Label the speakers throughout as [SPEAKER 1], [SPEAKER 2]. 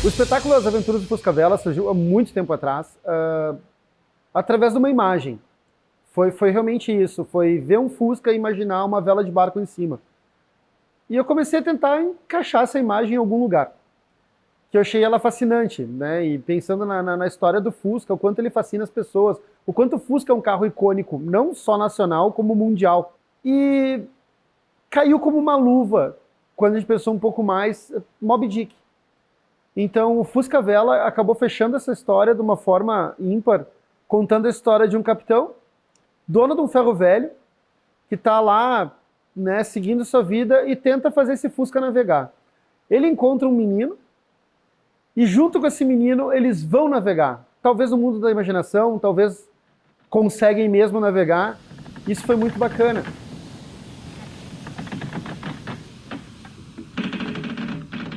[SPEAKER 1] O espetáculo As Aventuras do Fusca-Vela surgiu há muito tempo atrás, através de uma imagem. Foi realmente isso, foi ver um Fusca e imaginar uma vela de barco em cima. E eu comecei a tentar encaixar essa imagem em algum lugar, que eu achei ela fascinante, né? E pensando na história do Fusca, o quanto ele fascina as pessoas, o quanto o Fusca é um carro icônico, não só nacional, como mundial. E caiu como uma luva, quando a gente pensou um pouco mais, Moby Dick. Então o Fusca-Vela acabou fechando essa história de uma forma ímpar, contando a história de um capitão, dono de um ferro velho, que está lá, né, seguindo sua vida e tenta fazer esse Fusca navegar. Ele encontra um menino, e junto com esse menino eles vão navegar. Talvez no mundo da imaginação, talvez conseguem mesmo navegar. Isso foi muito bacana.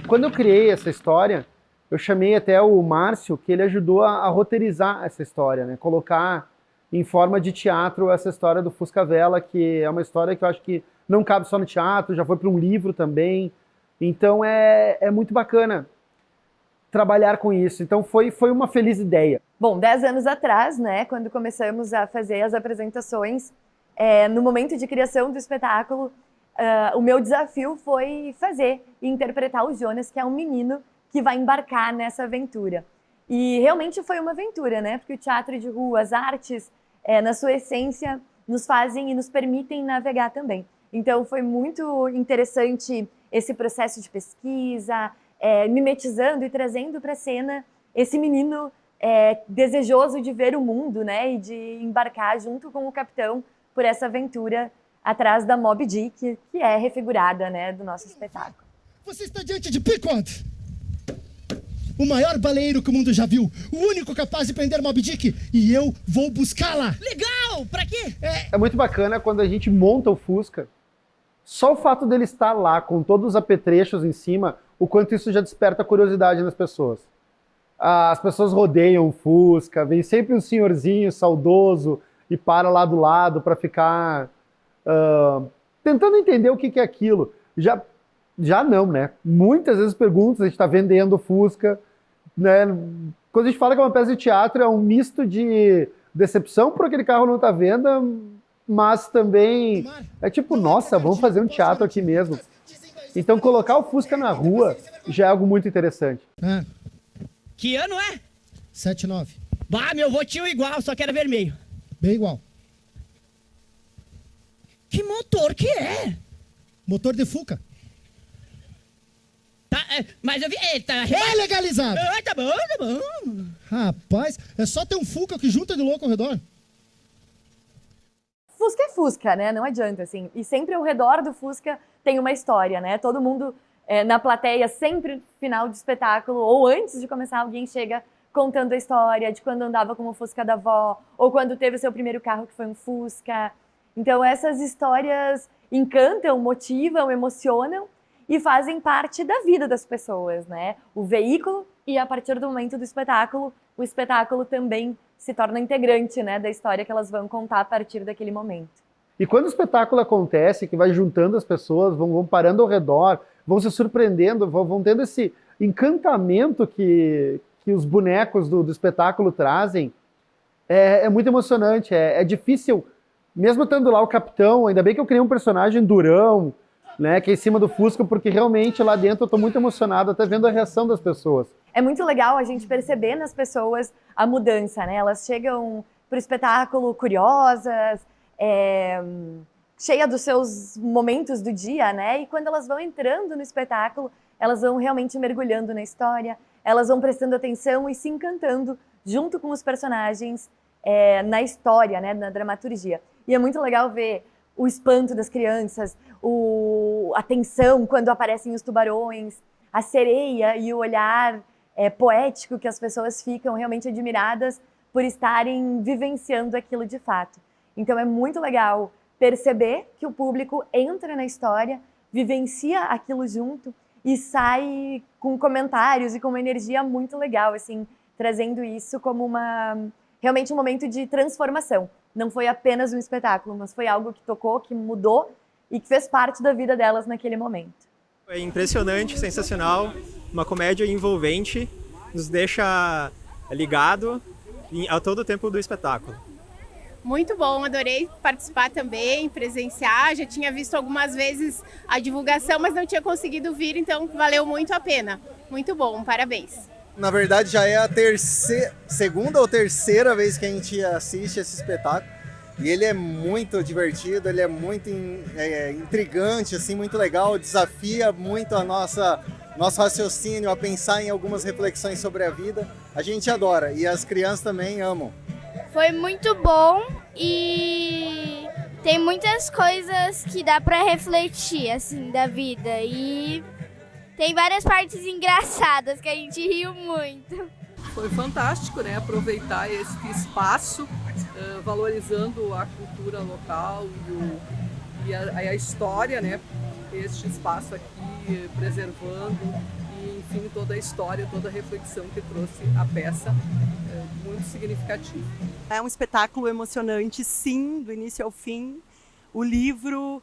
[SPEAKER 1] Quando eu criei essa história, eu chamei até o Márcio, que ele ajudou a roteirizar essa história, né? Colocar em forma de teatro essa história do Fusca-Vela, que é uma história que eu acho que não cabe só no teatro, já foi para um livro também. Então é muito bacana trabalhar com isso. Então foi uma feliz ideia.
[SPEAKER 2] Bom, 10 anos atrás, né, quando começamos a fazer as apresentações, no momento de criação do espetáculo, o meu desafio foi fazer e interpretar o Jonas, que é um menino que vai embarcar nessa aventura. E realmente foi uma aventura, né? Porque o teatro de rua, as artes, na sua essência, nos fazem e nos permitem navegar também. Então foi muito interessante esse processo de pesquisa, mimetizando e trazendo para a cena esse menino desejoso de ver o mundo, né? E de embarcar junto com o capitão por essa aventura atrás da Moby Dick, que é refigurada, né, do nosso espetáculo.
[SPEAKER 3] Você está diante de Pequod, o maior baleeiro que o mundo já viu, o único capaz de prender Moby Dick, e eu vou buscá-la.
[SPEAKER 4] Legal! Pra quê?
[SPEAKER 1] É muito bacana quando a gente monta o Fusca, só o fato dele estar lá com todos os apetrechos em cima, o quanto isso já desperta curiosidade nas pessoas. As pessoas rodeiam o Fusca, vem sempre um senhorzinho saudoso e para lá do lado para ficar tentando entender o que é aquilo. Já não, né? Muitas vezes perguntam, a gente está vendendo o Fusca, né? Quando a gente fala que é uma peça de teatro, é um misto de decepção por aquele carro não estar à venda, mas também é tipo, nossa, vamos fazer um teatro aqui mesmo. Então colocar o Fusca na rua já é algo muito interessante.
[SPEAKER 4] Que ano é?
[SPEAKER 3] 79.
[SPEAKER 4] Bah, meu votinho igual, só que era vermelho.
[SPEAKER 3] Bem igual.
[SPEAKER 4] Que motor que é?
[SPEAKER 3] Motor de Fuca.
[SPEAKER 4] Tá, mas eu vi... tá...
[SPEAKER 3] É legalizado.
[SPEAKER 4] Tá bom, tá bom.
[SPEAKER 3] Rapaz, é só ter um Fuca que junta de louco ao redor.
[SPEAKER 2] Fusca é Fusca, né? Não adianta, assim. E sempre ao redor do Fusca tem uma história, né? Todo mundo na plateia, sempre no final do espetáculo, ou antes de começar, alguém chega contando a história de quando andava com o Fusca da avó, ou quando teve o seu primeiro carro que foi um Fusca. Então essas histórias encantam, motivam, emocionam e fazem parte da vida das pessoas, né? O veículo, e a partir do momento do espetáculo, o espetáculo também se torna integrante, né, da história que elas vão contar a partir daquele momento.
[SPEAKER 1] E quando o espetáculo acontece, que vai juntando as pessoas, vão parando ao redor, vão se surpreendendo, vão tendo esse encantamento que os bonecos do espetáculo trazem, é muito emocionante, é difícil, mesmo estando lá o capitão, ainda bem que eu criei um personagem durão, né, que é em cima do Fusca, porque realmente lá dentro eu estou muito emocionado, até vendo a reação das pessoas.
[SPEAKER 2] É muito legal a gente perceber nas pessoas a mudança, né? Elas chegam para o espetáculo curiosas, cheia dos seus momentos do dia, né? E quando elas vão entrando no espetáculo, elas vão realmente mergulhando na história, elas vão prestando atenção e se encantando junto com os personagens na história, né? Na dramaturgia. E é muito legal ver o espanto das crianças, a tensão quando aparecem os tubarões, a sereia e o olhar poético que as pessoas ficam realmente admiradas por estarem vivenciando aquilo de fato. Então é muito legal perceber que o público entra na história, vivencia aquilo junto e sai com comentários e com uma energia muito legal, assim, trazendo isso como realmente um momento de transformação. Não foi apenas um espetáculo, mas foi algo que tocou, que mudou e que fez parte da vida delas naquele momento.
[SPEAKER 5] É impressionante, sensacional, uma comédia envolvente, nos deixa ligado a todo o tempo do espetáculo.
[SPEAKER 6] Muito bom, adorei participar também, presenciar. Já tinha visto algumas vezes a divulgação, mas não tinha conseguido vir, então valeu muito a pena. Muito bom, parabéns.
[SPEAKER 7] Na verdade, já é a segunda ou terceira vez que a gente assiste esse espetáculo. E ele é muito divertido, ele é muito intrigante, assim, muito legal, desafia muito nosso raciocínio a pensar em algumas reflexões sobre a vida. A gente adora e as crianças também amam.
[SPEAKER 8] Foi muito bom e tem muitas coisas que dá para refletir, assim, da vida. E tem várias partes engraçadas que a gente riu muito.
[SPEAKER 9] Foi fantástico, né? Aproveitar esse espaço, valorizando a cultura local e a história, né? Este espaço aqui, preservando e, enfim, toda a história, toda a reflexão que trouxe a peça, muito significativo.
[SPEAKER 10] É um espetáculo emocionante, sim, do início ao fim. O livro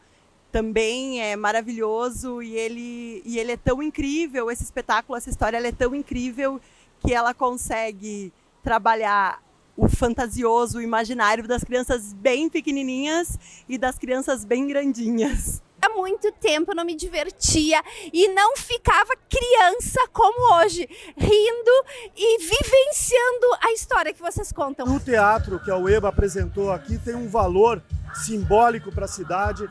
[SPEAKER 10] também é maravilhoso e ele é tão incrível, esse espetáculo, essa história, ela é tão incrível que ela consegue trabalhar o fantasioso, o imaginário das crianças bem pequenininhas e das crianças bem grandinhas.
[SPEAKER 11] Há muito tempo eu não me divertia e não ficava criança como hoje, rindo e vivenciando a história que vocês contam.
[SPEAKER 12] O teatro que a UEBA apresentou aqui tem um valor simbólico para a cidade,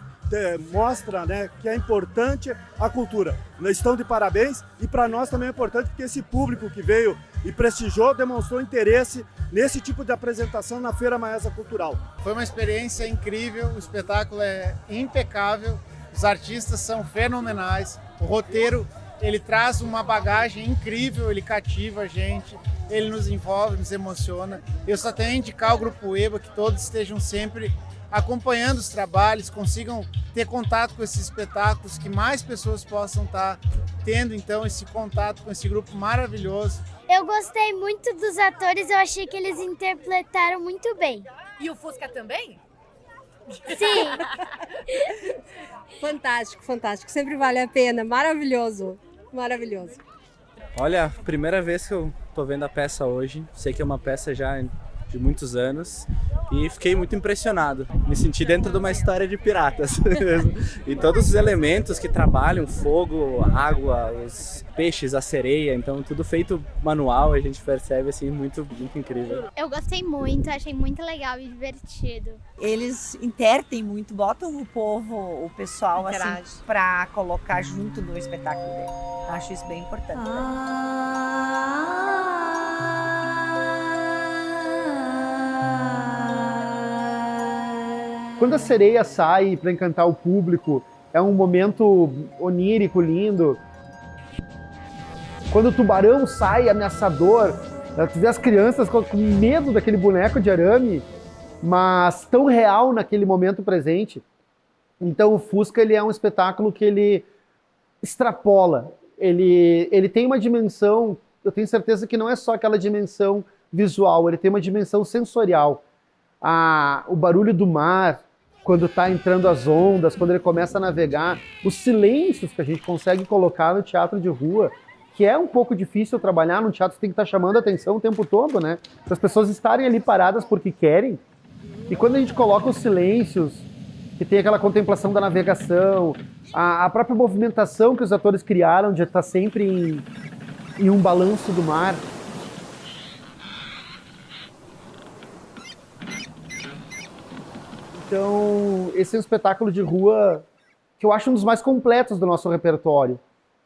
[SPEAKER 12] mostra, né, que é importante a cultura. Estão de parabéns e para nós também é importante porque esse público que veio e prestigiou demonstrou interesse nesse tipo de apresentação na Feira Maesa Cultural.
[SPEAKER 13] Foi uma experiência incrível, o espetáculo é impecável, os artistas são fenomenais, o roteiro ele traz uma bagagem incrível, ele cativa a gente, ele nos envolve, nos emociona. Eu só tenho a indicar ao Grupo UEBA que todos estejam sempre acompanhando os trabalhos, consigam ter contato com esses espetáculos, que mais pessoas possam estar tendo então esse contato com esse grupo maravilhoso.
[SPEAKER 8] Eu gostei muito dos atores, eu achei que eles interpretaram muito bem.
[SPEAKER 2] E o Fusca também?
[SPEAKER 8] Sim.
[SPEAKER 14] Fantástico, fantástico, sempre vale a pena, maravilhoso, maravilhoso.
[SPEAKER 15] Olha, primeira vez que eu tô vendo a peça hoje, sei que é uma peça já de muitos anos e fiquei muito impressionado. Me senti dentro de uma história de piratas. E todos os elementos que trabalham, fogo, água, os peixes, a sereia, então tudo feito manual, a gente percebe assim, muito incrível.
[SPEAKER 8] Eu gostei muito, achei muito legal e divertido.
[SPEAKER 16] Eles intertem muito, botam o povo, o pessoal assim, pra colocar junto no espetáculo dele. Acho isso bem importante.
[SPEAKER 1] Quando a sereia sai para encantar o público, é um momento onírico, lindo. Quando o tubarão sai ameaçador, tu vê as crianças com medo daquele boneco de arame, mas tão real naquele momento presente. Então o Fusca ele é um espetáculo que ele extrapola, ele tem uma dimensão, eu tenho certeza que não é só aquela dimensão visual, ele tem uma dimensão sensorial. O barulho do mar, quando está entrando as ondas, quando ele começa a navegar, os silêncios que a gente consegue colocar no teatro de rua, que é um pouco difícil trabalhar no teatro, você tem que estar chamando a atenção o tempo todo, né? Para as pessoas estarem ali paradas porque querem. E quando a gente coloca os silêncios, que tem aquela contemplação da navegação, a própria movimentação que os atores criaram de estar sempre em um balanço do mar. Então, esse é um espetáculo de rua que eu acho um dos mais completos do nosso repertório,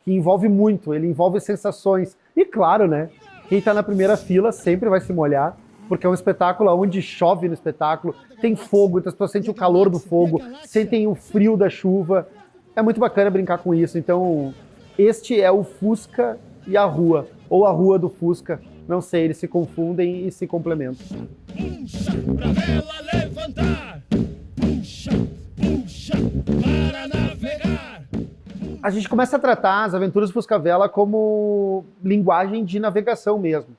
[SPEAKER 1] que envolve muito, ele envolve sensações. E claro, né, quem está na primeira fila sempre vai se molhar, porque é um espetáculo onde chove no espetáculo, tem fogo, então as pessoas sentem o calor do fogo, sentem o frio da chuva. É muito bacana brincar com isso. Então, este é o Fusca e a rua, ou a rua do Fusca. Não sei, eles se confundem e se complementam.
[SPEAKER 3] Puxa pra vela levantar, puxa para navegar.
[SPEAKER 1] A gente começa a tratar as aventuras do Fusca Vela como linguagem de navegação mesmo.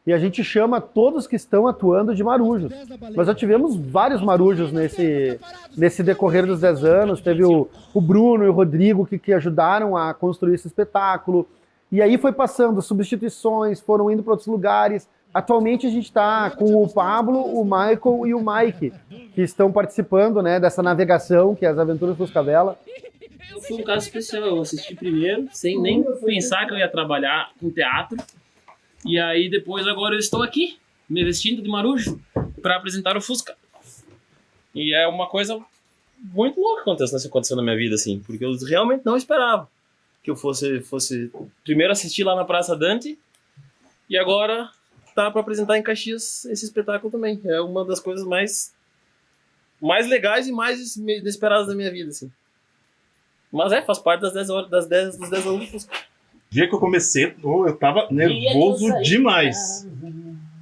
[SPEAKER 1] e a gente chama todos que estão atuando de marujos. Nós já tivemos vários marujos nesse decorrer dos 10 anos, teve o Bruno e o Rodrigo que ajudaram a construir esse espetáculo, e aí foi passando substituições, foram indo para outros lugares. Atualmente a gente está com o Pablo, o Michael e o Mike, que estão participando, né, dessa navegação, que é as Aventuras Fuscavela.
[SPEAKER 17] Foi um caso especial, eu assisti primeiro, sem nem pensar que eu ia trabalhar com teatro. E aí depois agora eu estou aqui, me vestindo de marujo, para apresentar o Fusca. E é uma coisa muito louca que aconteceu na minha vida, assim, porque eu realmente não esperava que eu fosse primeiro assistir lá na Praça Dante, e agora tá para apresentar em Caxias esse espetáculo também. É uma das coisas mais legais e mais inesperadas da minha vida, assim. Mas faz parte das 10 horas, dos 10 anos do Fusca.
[SPEAKER 18] O dia que eu comecei, eu tava nervoso demais.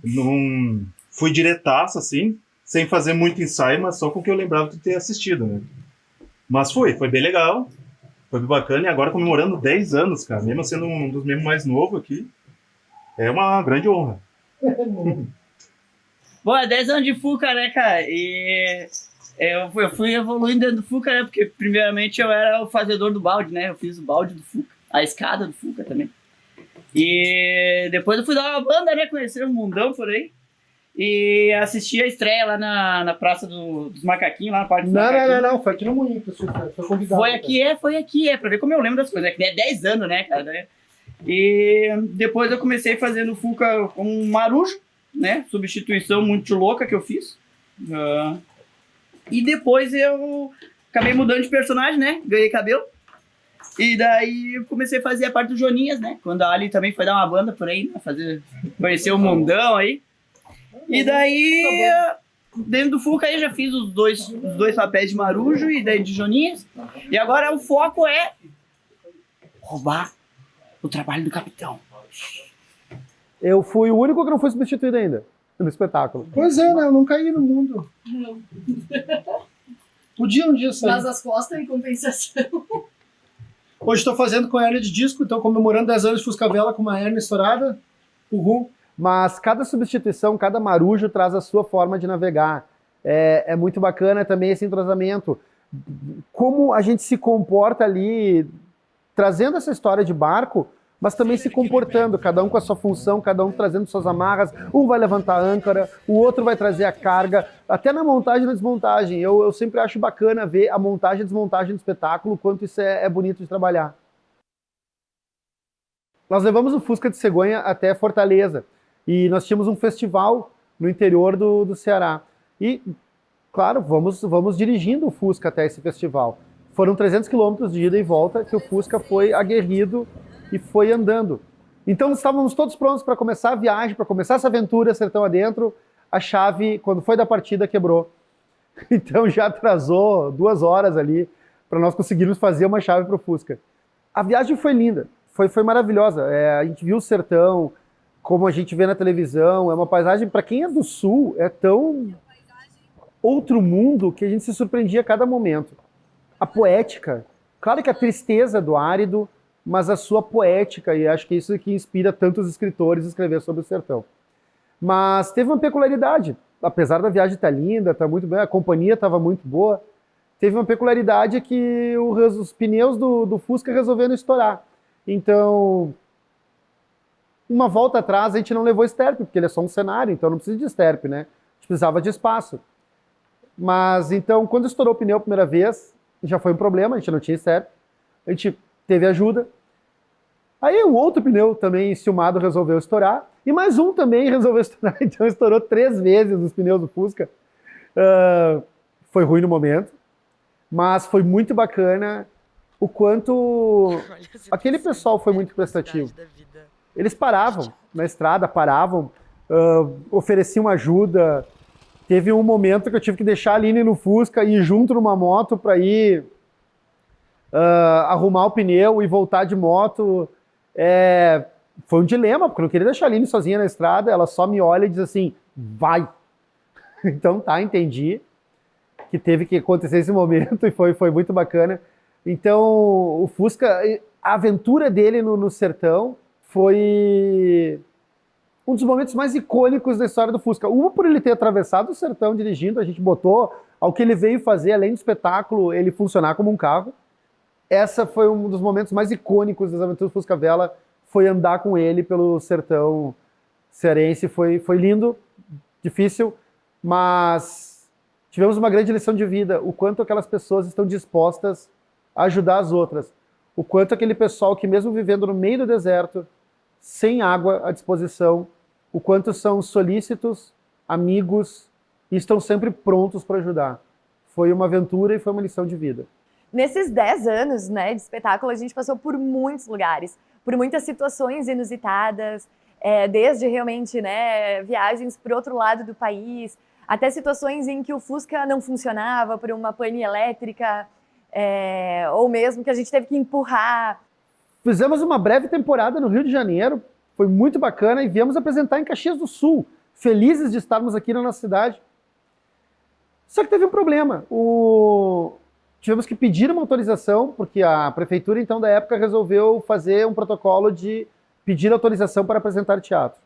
[SPEAKER 18] Não fui diretaço, assim, sem fazer muito ensaio, mas só com o que eu lembrava de ter assistido, né? Mas foi bem legal, foi bem bacana, e agora comemorando 10 anos, cara, mesmo sendo um dos membros mais novos aqui, é uma grande honra.
[SPEAKER 4] Bom, é 10 anos de Fuca, né, cara? E eu fui evoluindo dentro do Fuca, né? Porque primeiramente eu era o fazedor do balde, né? Eu fiz o balde do Fuca, a escada do Fuca também. E depois eu fui dar uma banda, né? Conhecer o mundão por aí. E assisti a estreia lá na Praça dos Macaquinhos, lá na parte dos Macaquinhos.
[SPEAKER 1] Não, foi aqui no Moinho, foi convidado.
[SPEAKER 4] Foi aqui, pra ver como eu lembro das coisas. É que é 10 anos, né, cara? Né? E depois eu comecei fazendo o Fuca com um marujo, né? Substituição muito louca que eu fiz. E depois eu acabei mudando de personagem, né? Ganhei cabelo. E daí eu comecei a fazer a parte do Joninhas, né? Quando a Ali também foi dar uma banda por aí, né? Conhecer o mundão aí. E daí, dentro do Fuca aí, já fiz os dois papéis de marujo e daí de Joninhas. E agora o foco é roubar o trabalho do capitão.
[SPEAKER 1] Eu fui o único que não foi substituído ainda no espetáculo.
[SPEAKER 3] Pois é, né? Eu não caí no mundo.
[SPEAKER 2] Não.
[SPEAKER 3] Podia um dia sair.
[SPEAKER 2] Mas as costas em compensação.
[SPEAKER 3] Hoje estou fazendo com a hernia de disco, então comemorando 10 anos de Fuscavela com uma hernia estourada. Uhul.
[SPEAKER 1] Mas cada substituição, cada marujo traz a sua forma de navegar. É muito bacana também esse entrosamento. Como a gente se comporta ali, trazendo essa história de barco, mas também se comportando, cada um com a sua função, cada um trazendo suas amarras. Um vai levantar a âncora, o outro vai trazer a carga, até na montagem e na desmontagem. Eu sempre acho bacana ver a montagem e desmontagem do espetáculo, o quanto isso é bonito de trabalhar. Nós levamos o Fusca de Cegonha até Fortaleza, e nós tínhamos um festival no interior do Ceará. E, claro, vamos dirigindo o Fusca até esse festival. Foram 300 quilômetros de ida e volta que o Fusca foi aguerrido e foi andando. Então estávamos todos prontos para começar a viagem, para começar essa aventura sertão adentro. A chave, quando foi da partida, quebrou. Então já atrasou 2 horas ali para nós conseguirmos fazer uma chave para o Fusca. A viagem foi linda, foi maravilhosa. A gente viu o sertão, como a gente vê na televisão, é uma paisagem, para quem é do sul, é tão outro mundo que a gente se surpreendia a cada momento. A poética, claro que a tristeza do árido, mas a sua poética, e acho que é isso que inspira tantos escritores a escrever sobre o sertão. Mas teve uma peculiaridade, apesar da viagem estar linda, tá muito bem, a companhia estava muito boa, teve uma peculiaridade que os pneus do Fusca resolveram estourar. Então, uma volta atrás a gente não levou esterpe, porque ele é só um cenário, então não precisa de esterpe, né? A gente precisava de espaço. Mas então, quando estourou o pneu a primeira vez, já foi um problema, a gente não tinha esterpe, a gente teve ajuda. Aí o outro pneu também enciumado resolveu estourar, e mais um também resolveu estourar, então estourou 3 vezes os pneus do Fusca. Foi ruim no momento, mas foi muito bacana o quanto aquele pessoal foi muito prestativo. Eles paravam na estrada, ofereciam ajuda. Teve um momento que eu tive que deixar a Aline no Fusca e ir junto numa moto para ir arrumar o pneu e voltar de moto. Foi um dilema, porque eu não queria deixar a Aline sozinha na estrada, ela só me olha e diz assim, vai! Então tá, entendi que teve que acontecer esse momento e foi muito bacana. Então o Fusca, a aventura dele no sertão foi um dos momentos mais icônicos da história do Fusca. Uma por ele ter atravessado o sertão dirigindo, a gente botou ao que ele veio fazer, além do espetáculo, ele funcionar como um carro. Essa foi um dos momentos mais icônicos das aventuras do Fusca Vela, foi andar com ele pelo sertão cearense. Foi lindo, difícil, mas tivemos uma grande lição de vida, o quanto aquelas pessoas estão dispostas a ajudar as outras, o quanto aquele pessoal que mesmo vivendo no meio do deserto, sem água à disposição, o quanto são solícitos, amigos e estão sempre prontos para ajudar. Foi uma aventura e foi uma lição de vida.
[SPEAKER 2] Nesses 10 anos, né, de espetáculo, a gente passou por muitos lugares, por muitas situações inusitadas, desde realmente, né, viagens para o outro lado do país, até situações em que o Fusca não funcionava por uma pane elétrica, ou mesmo que a gente teve que empurrar.
[SPEAKER 1] Fizemos uma breve temporada no Rio de Janeiro, foi muito bacana, e viemos apresentar em Caxias do Sul, felizes de estarmos aqui na nossa cidade. Só que teve um problema, tivemos que pedir uma autorização, porque a prefeitura, então, da época, resolveu fazer um protocolo de pedir autorização para apresentar teatro.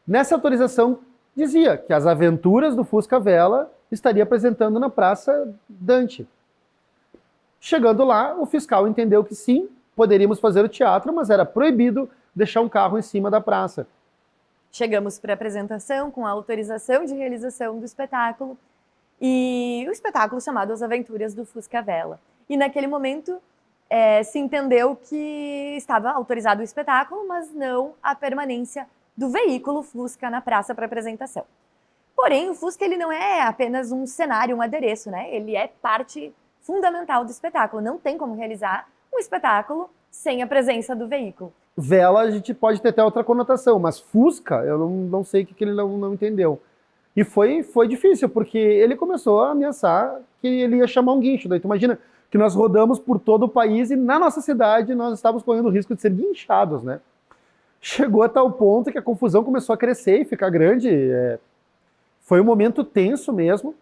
[SPEAKER 1] Nessa autorização, dizia que as aventuras do Fusca Vela estaria apresentando na Praça Dante. Chegando lá, o fiscal entendeu que sim, poderíamos fazer o teatro, mas era proibido deixar um carro em cima da praça.
[SPEAKER 2] Chegamos para a apresentação com a autorização de realização do espetáculo, e o espetáculo chamado As Aventuras do Fusca Vela. E naquele momento se entendeu que estava autorizado o espetáculo, mas não a permanência do veículo Fusca na praça para apresentação. Porém, o Fusca ele não é apenas um cenário, um adereço, né? Ele é parte fundamental do espetáculo. Não tem como realizar um espetáculo sem a presença do veículo.
[SPEAKER 1] Vela a gente pode ter até outra conotação, mas Fusca, eu não sei o que ele não entendeu. E foi difícil, porque ele começou a ameaçar que ele ia chamar um guincho. Daí tu imagina que nós rodamos por todo o país e na nossa cidade nós estávamos correndo o risco de ser guinchados, né? Chegou a tal ponto que a confusão começou a crescer e ficar grande. Foi um momento tenso mesmo.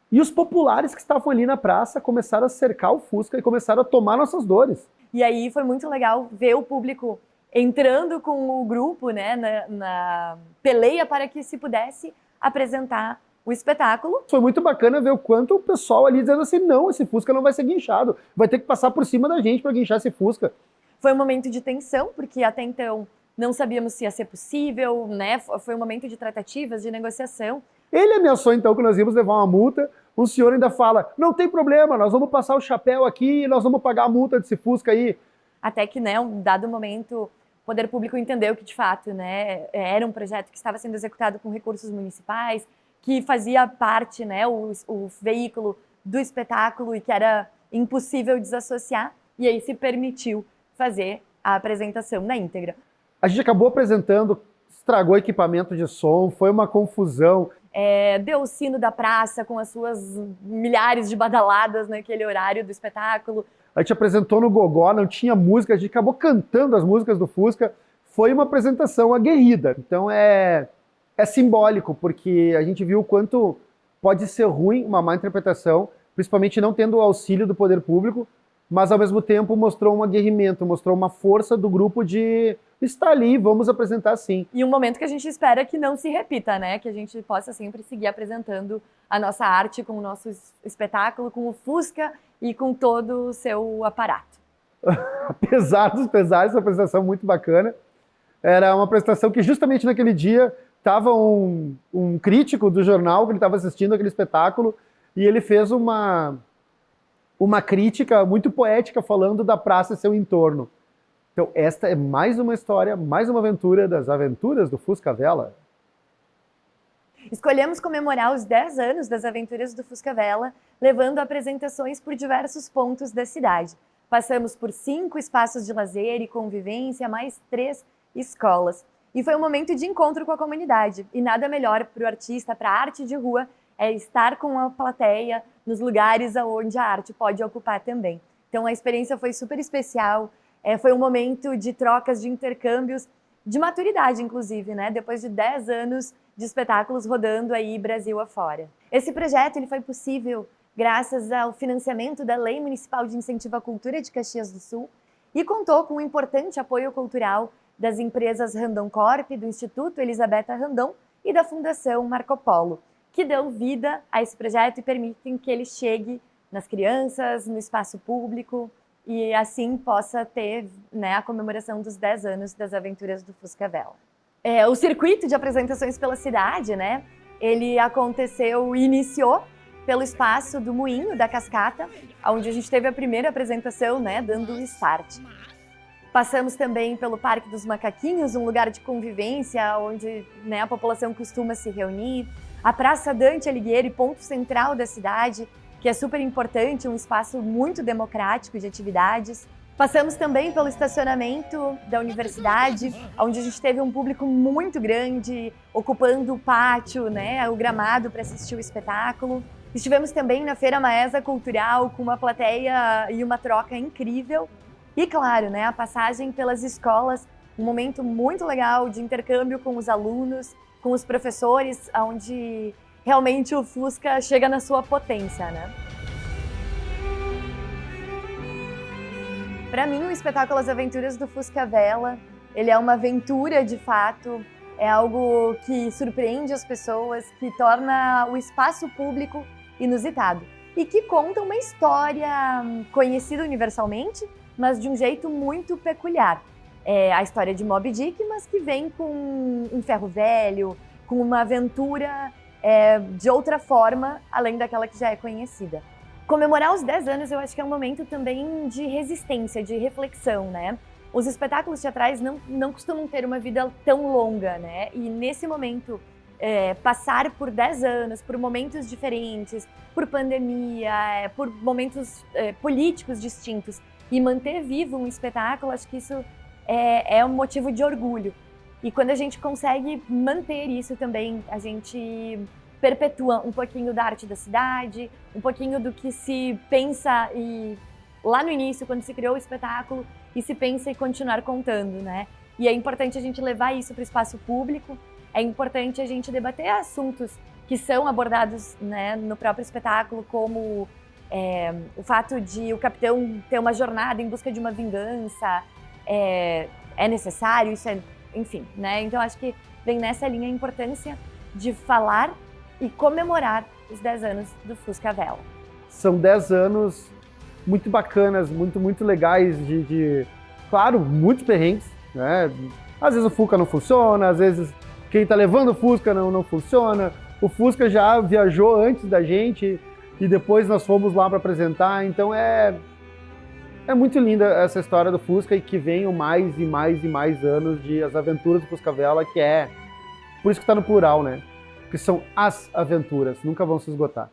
[SPEAKER 1] E os populares que estavam ali na praça começaram a cercar o Fusca e começaram a tomar nossas dores.
[SPEAKER 2] E aí foi muito legal ver o público entrando com o grupo, né, na peleia para que se pudesse apresentar o espetáculo.
[SPEAKER 1] Foi muito bacana ver o quanto o pessoal ali dizendo assim, não, esse Fusca não vai ser guinchado, vai ter que passar por cima da gente para guinchar esse Fusca.
[SPEAKER 2] Foi um momento de tensão, porque até então não sabíamos se ia ser possível, né? Foi um momento de tratativas, de negociação.
[SPEAKER 1] Ele ameaçou então que nós íamos levar uma multa, o senhor ainda fala, não tem problema, nós vamos passar o chapéu aqui e nós vamos pagar a multa desse Fusca aí.
[SPEAKER 2] Até que, né, um dado momento, o poder público entendeu que, de fato, né, era um projeto que estava sendo executado com recursos municipais, que fazia parte, né, o veículo do espetáculo e que era impossível desassociar, e aí se permitiu fazer a apresentação na íntegra.
[SPEAKER 1] A gente acabou apresentando, estragou equipamento de som, foi uma confusão.
[SPEAKER 2] Deu o sino da praça com as suas milhares de badaladas naquele horário do espetáculo.
[SPEAKER 1] A gente apresentou no gogó, não tinha música, a gente acabou cantando as músicas do Fusca. Foi uma apresentação aguerrida. Então é simbólico, porque a gente viu o quanto pode ser ruim uma má interpretação, principalmente não tendo o auxílio do poder público, mas ao mesmo tempo mostrou um aguerrimento, mostrou uma força do grupo de estar ali, vamos apresentar sim.
[SPEAKER 2] E um momento que a gente espera que não se repita, né? Que a gente possa sempre seguir apresentando a nossa arte com o nosso espetáculo, com o Fusca e com todo o seu aparato.
[SPEAKER 1] Apesar dos pesares, uma apresentação muito bacana. Era uma apresentação que justamente naquele dia estava um crítico do jornal que ele estava assistindo aquele espetáculo e ele fez uma crítica muito poética falando da praça e seu entorno. Então esta é mais uma história, mais uma aventura das aventuras do Fusca Vela.
[SPEAKER 2] Escolhemos comemorar os 10 anos das aventuras do Fusca Vela, levando apresentações por diversos pontos da cidade. Passamos por 5 espaços de lazer e convivência, mais 3 escolas. E foi um momento de encontro com a comunidade. E nada melhor para o artista, para a arte de rua, é estar com a plateia nos lugares onde a arte pode ocupar também. Então a experiência foi super especial, foi um momento de trocas, de intercâmbios, de maturidade inclusive, né? Depois de 10 anos de espetáculos rodando aí Brasil afora. Esse projeto ele foi possível graças ao financiamento da Lei Municipal de Incentivo à Cultura de Caxias do Sul e contou com um importante apoio cultural das empresas Randon Corp, do Instituto Elisabetta Randon e da Fundação Marco Polo, que dão vida a esse projeto e permitem que ele chegue nas crianças, no espaço público e assim possa ter, né, a comemoração dos 10 anos das aventuras do Fusca Vela. O circuito de apresentações pela cidade, né, ele aconteceu e iniciou pelo espaço do Moinho da Cascata, onde a gente teve a primeira apresentação, né, dando o start. Passamos também pelo Parque dos Macaquinhos, um lugar de convivência onde, né, a população costuma se reunir. A Praça Dante Alighieri, ponto central da cidade, que é super importante, um espaço muito democrático de atividades. Passamos também pelo estacionamento da universidade, onde a gente teve um público muito grande, ocupando o pátio, né, o gramado para assistir o espetáculo. Estivemos também na Feira Maesa Cultural, com uma plateia e uma troca incrível. E claro, né, a passagem pelas escolas, um momento muito legal de intercâmbio com os alunos, com os professores, onde realmente o Fusca chega na sua potência, né? Para mim, o espetáculo As Aventuras do Fusca Vela, ele é uma aventura de fato, é algo que surpreende as pessoas, que torna o espaço público inusitado e que conta uma história conhecida universalmente, mas de um jeito muito peculiar. É a história de Moby Dick, mas que vem com um ferro velho, com uma aventura de outra forma, além daquela que já é conhecida. Comemorar os 10 anos eu acho que é um momento também de resistência, de reflexão, né? Os espetáculos teatrais não costumam ter uma vida tão longa, né? E nesse momento, passar por 10 anos, por momentos diferentes, por pandemia, por momentos políticos distintos, e manter vivo um espetáculo, acho que isso é um motivo de orgulho. E quando a gente consegue manter isso também, a gente perpetua um pouquinho da arte da cidade, um pouquinho do que se pensa lá no início, quando se criou o espetáculo, e se pensa em continuar contando, né? E é importante a gente levar isso para o espaço público, é importante a gente debater assuntos que são abordados, né, no próprio espetáculo, como o fato de o capitão ter uma jornada em busca de uma vingança, é necessário, isso enfim, né? Então acho que vem nessa linha a importância de falar e comemorar os 10 anos do Fusca Vela.
[SPEAKER 1] São 10 anos muito bacanas, muito legais, claro, muitos perrengues, né? Às vezes o Fusca não funciona, às vezes quem tá levando o Fusca não funciona. O Fusca já viajou antes da gente e depois nós fomos lá para apresentar, então é muito linda essa história do Fusca e que venham mais e mais anos de As Aventuras do Fusca Vela, que por isso que está no plural, né? Porque são as aventuras, nunca vão se esgotar.